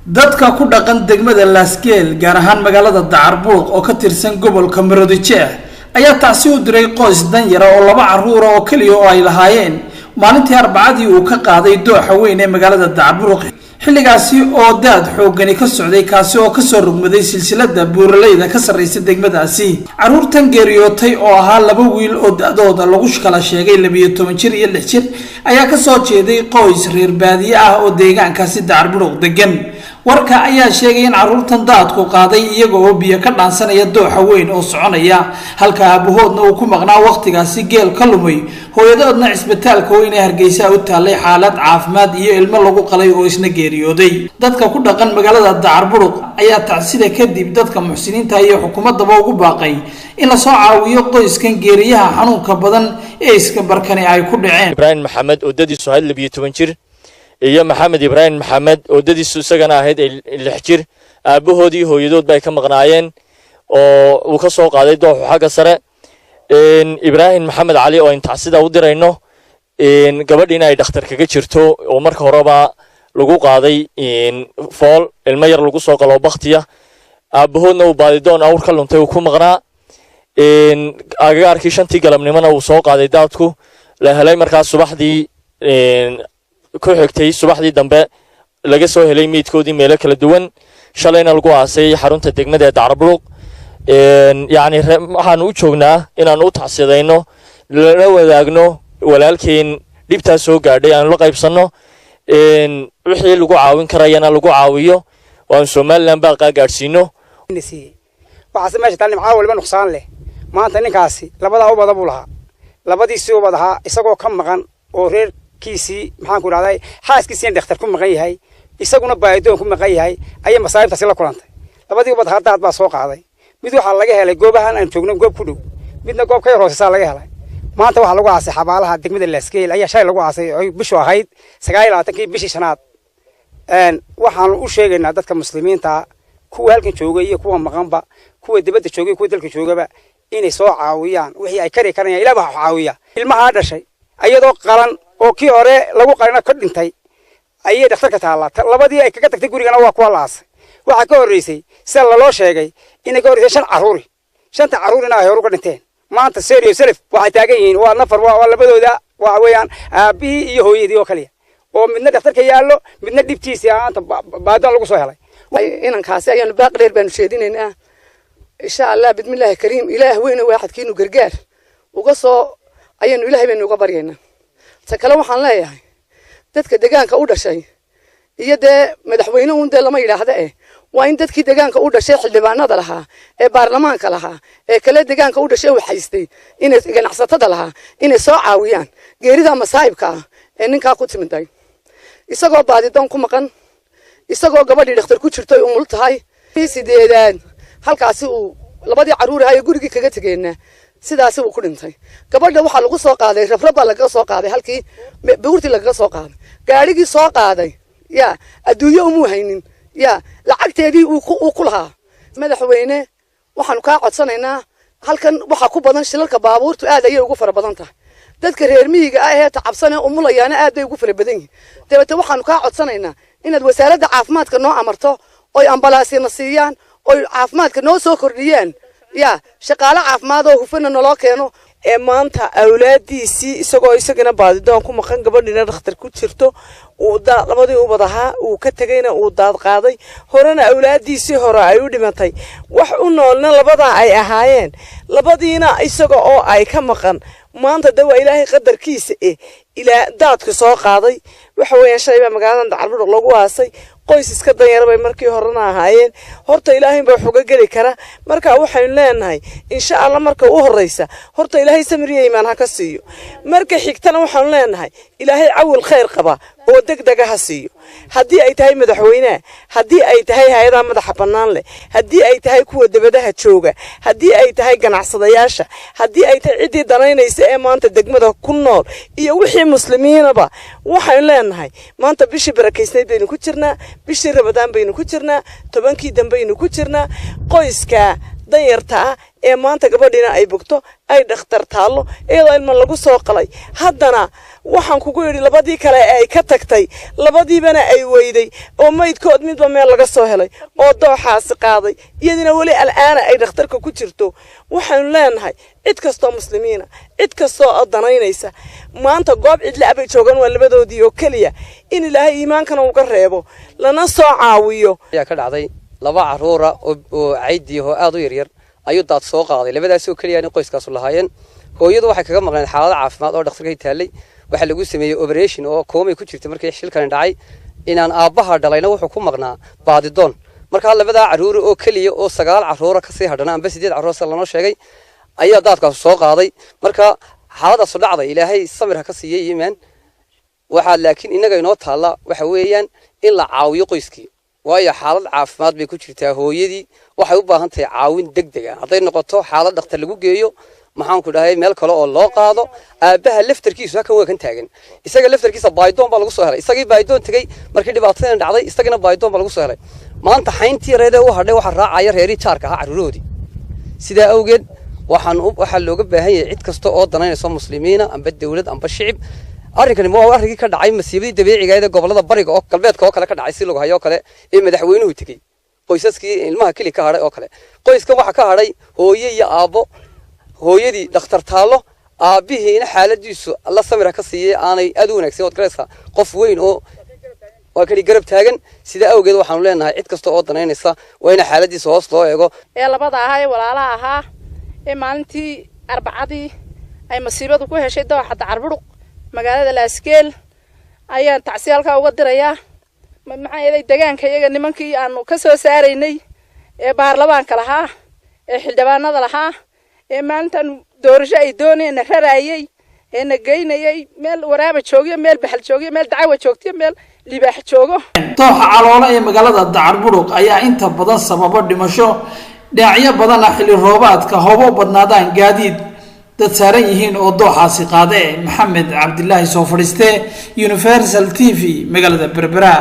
dadka ku dhaqan degmada Laasgeel gaar ahaan magaalada Dacarbuuq oo ka tirsan gobolka Maroodijeex ayaa taasi u diray qoys dan yar oo laba caruur oo kaliya oo ay lahaayeen maalintii Arbacadii uu ka qaaday dooxa weyn ee magaalada Dacarbuuq xilligaasi oo daad xoogani ka socday kaasi oo ka soo rugmaday silsilada buuraleyda ka sarreysay degmadaasi caruurtan geeriyootay oo ahaa laba wiil oo dadooda lagu kala sheegay 12 jir iyo 6 jir ayaa ka soo jeeday qoys reer baadiye ah oo deegaankaasi Dacarbuuq degan warka ayaa sheegay in caruurtan daadku qaaday iyaga oo biyo ka dhaansanaya dooxa weyn oo soconaya halka abahoodna uu ku maqnaa waqtigaasi geel ka lumay hooyadoodna cisbitaalka weyn ee Hargeysa u taalay xaalad caafimaad iyo ilmo lagu qalay oo isna geeriyooday dadka ku dhaqan magaalada Dacarbuuq ayaa tacsida kadib dadka muxsiniinta iyo xukuumadaba ugu baaqay in la soo caawiyo qoyskan geeriyaha xanuunka badan ee iska barkani ay ku dhaceen Ibrahim Maxamed oo dadiisu ahayd 12 jir iyo Maxamed Ibrahim Maxamed oo dadiisu isagana ahayd 6 jir aabahoodii hooyadood bay ka maqnaayeen oo uu ka soo qaaday dooxa xagga sare Ibrahim Maxamed Ali oo intaasida u dirayno gabadhiina ay dhakhtar kaga jirto oo marka horeba lagu qaaday fool ilmo yar lagu soo qalo baqtiya aabahoodna uu baadidoon awr ka luntay uu ku maqnaa agagaarkii 5tii galabnimona uu soo qaaday daadku la helay markaas subaxdii ku xigtay subaxdii dambe laga soo helay meedkoodii meelo kala duwan shalayna lagu aasay xarunta degmada Dacarbuuq يعني waxaan u joognaa inaan u tacsidayno la wadaagno walaalkeen dibta soo gaadhay aan la qaybsano wixii lagu caawin karayana lagu caawiyo waan Soomaaliland baa gaarsiino waxa meesha tan macaa walba nuqsaan leh maanta ninkaasi labada u bada buu lahaa labadiisii u badaha isagoo ka maqan oo reerkiisi maxaan ku raacday xaaskiisii dhakhtar ku maqan yahay isaguna baahidoon ku maqan yahay ayay masaa'ibtaasi la kulantay labadii u badaha daad baa soo qaaday mid waxa laga helay goobahan aan joogno goob ku dhow midna goob ka hooseysa laga helay maanta waxa lagu aasay xabaalaha degmada Laasgeel ayaa shay lagu aasay oo bishu ahayd 29 bishii shanaad waxaan u sheegaynaa dadka muslimiinta kuwa halkan joogay iyo kuwa maqanba kuwa dibadda joogay kuwa dalka joogaba inay soo caawiyaan wixii ay kari karayaan ilaa wax caawiya ilmaha dhashay ayadoo qalan oo kii hore lagu qarina ka dhintay ayay dhakhtarka taala labadii ay kaga tagtay gurigana waa kuwa la aasay waxa ka horeysay sida loo sheegay in ka horeysay 5 caruur 5 caruurina ay hor uga dhinteen maanta serious self waxa taagan yihiin waa nafar waa labadooda waa weeyaan aabii iyo hooyadii oo kaliya oo midna dhakhtarka yaalo midna dibtiisa aanta baadon lagu soo helay inankaasi ayaan baaq dheer baan sheedinaynaa insha Allah bidmillaahi kariim ilaah weyna waaxadkiinu gargaar uga soo ayaan ilaahay baan uga baryaynaa ta kale waxaan leeyahay dadka deegaanka u dhashay iyo madaxweyne uun lama yiraahdo waa in dadkii deegaanka u dhashay xildhibaanada lahaa ee baarlamaanka lahaa ee kale deegaanka u dhashay waxaystay inay ganacsatada lahaa inay soo caawiyaan geerida masaa'ibka ee ninka ku timiday isagoo baadidoon ku maqan isagoo gabadhii dhakhtar ku jirtay umul tahay sideedaan halkaasi uu labadii caruur ahay gurigii kaga tageena sidaas uu ku dhintay gabadha waxa lagu soo qaaday rabraba laga soo qaaday halkii buurti laga soo qaaday gaarigii soo qaaday ya adduunyo umu haynin ya lacagteedii uu ku lahaa madaxweyne waxaan ka codsanaynaa halkan waxa ku badan shilalka baabuurtu aad ayay ugu fara badan tahay dadka reer miyiga ah ee tacabsan umulayana aad ay ugu fara badan yihiin dabada waxaan ka codsanaynaa inaad wasaaradda caafimaadka noo amarto oo ambalaasina siiyaan oo caafimaadka noo soo kordhiyaan ya shaqaale caafimaad oo hufan noo keeno ee maanta awlaadiisii isagana baadidoon ku maqan gabadhina dhakhtar ku jirto uu labadii u badaha uu ka tagayna uu daad qaaday horena awlaadiisii hore ay u dhimatay wax u noolna labada ay ahaayeen labadiina isaga oo ay ka maqan maanta dawa ilaahay qadarkiisa ilaa daadku soo qaaday waxa weeyaan shayba magaalada Dacarbuuq lagu aasay qoys iska danyar bay markii horena ahaayeen horta ilaahay baa xuga gali kara marka waxaan leenahay insha Allah marka u horeysa horta ilaahay samriye iimaan ha ka siiyo marka xigtana waxaan leenahay ilaahay awil khayr qaba oo degdeg ah siiyo hadii ay tahay madaxweynaha hadii ay tahay hay'adaha madaxa banaan leh hadii ay tahay kuwa dibadaha jooga hadii ay tahay ganacsadayaasha hadii ay tahay cidii danaynaysa ee maanta degmada ku nool iyo wixii muslimiinaba waxaan leenahay maanta bishii barakeysnayd baynu ku jirnaa bishii Ramadaan baynu ku jirnaa 10kii dambaynu ku jirnaa qoyska danyarta ee maanta gabadhina ay bogto ay dhakhtar taalo iyadoo ilmo lagu soo qalay haddana waxaan kugu yidhi labadii kale ay ka tagtay labadiibana ay weyday oo maydkood midba meel laga soo helay oo dooxaasi qaaday iyadina weli al'aana ay dhakhtarka ku jirto waxaanu leenahay cid kastoo muslimiina cid kastoo danaynaysa maanta goob cidla abay joogan waa labadoodii oo keliya in ilaahay iimaankana uga reebo lana soo caawiyo ayaa ka dhacday laba caruura oo caydii oo aad u yaryar ayuu daad soo qaaday labadaas oo kaliya in qoyskaas lahaayeen hooyadu waxay kaga maqneen xaalad caafimaad oo dhakhtarka taalay waxa lagu sameeyay operation oo koomay ku jirtay markii shilkan dhacay inaan aabaha dhalayna wuxuu ku maqnaa baadidoon marka labada caruur oo kaliya oo 9 caruur ka sii hadhana amba 8 caruur salano sheegay ayaa daadkaas soo qaaday marka xaaladaas dhacday ilaahay samir ha ka siiyay iimaan waxa laakiin inaga inoo taala waxa weeyaan in la caawiyo qoyskii waayo xaalad caafimaad bay ku jirtaa hooyadii waxay u baahan tahay caawin degdeg ah haday noqoto xaalad dhakhtar lagu geeyo maxaan ku dhahay meel kale oo loo qaado aabaha laftarkiisu halkan waa kan taagan isaga laftarkiisa baydoon baa lagu soo helay isagii baydoon tagay markii dhibaatadan dhacday isagina baydoon baa lagu soo helay maanta xayntii reede u hadhay waxa raacaya reeri jaarka ah caruuroodii sida awgeed waxa looga baahan yahay cid kasta oo danaynayso muslimiina amba dawlad amba shicib arrinkani waa arrinkii ka dhacay masiibadii dabiiciga ah ee gobolada bariga oo galbeedka oo kale ka dhacay si lagu hayo kale ee madaxweynuhu tagay qoysaskii ilmaha kali ka hadhay oo kale qoyskan waxa ka hadhay hooyo iyo aabo hooyadii dhakhtar taalo aabihiina xaaladiisu alla samir ka siiyay aanay aad u wanaagsan oo garayska qof weyn oo waa kali garab taagan sida awgeed waxaanu leenahay cid kasta oo danaynaysa waa in xaaladiisa hoos loo eego ee labada ahaa ee walaalaha ahaa ee maalintii arbacadii ay masiibadu ku heshay dooxa Dacarburuq magaalada Laaskeel ayaan tacsiyalka uga dirayaa maxaa yeelay deegaanka iyaga nimankii aanu ka soo saaraynay ee baarlamaanka lahaa ee xildhibaanada lahaa ee maalintan doorasho ay doonayeen rarayay ee nageynayay meel waraaba joogiyo meel baxal joogiyo meel dacwo joogtiyo meel libaax joogo dooxa caloolo ee magaalada Dacarburuq ayaa inta badan sababo dhimasho dhinacyo badan xilli roobaadka hoobo badnaadaan gaadiid dad saaran yihiin oo dooxaasi qaade maxamed cabdilaahi soo fadhiiste Universal TV magaalada Berbera.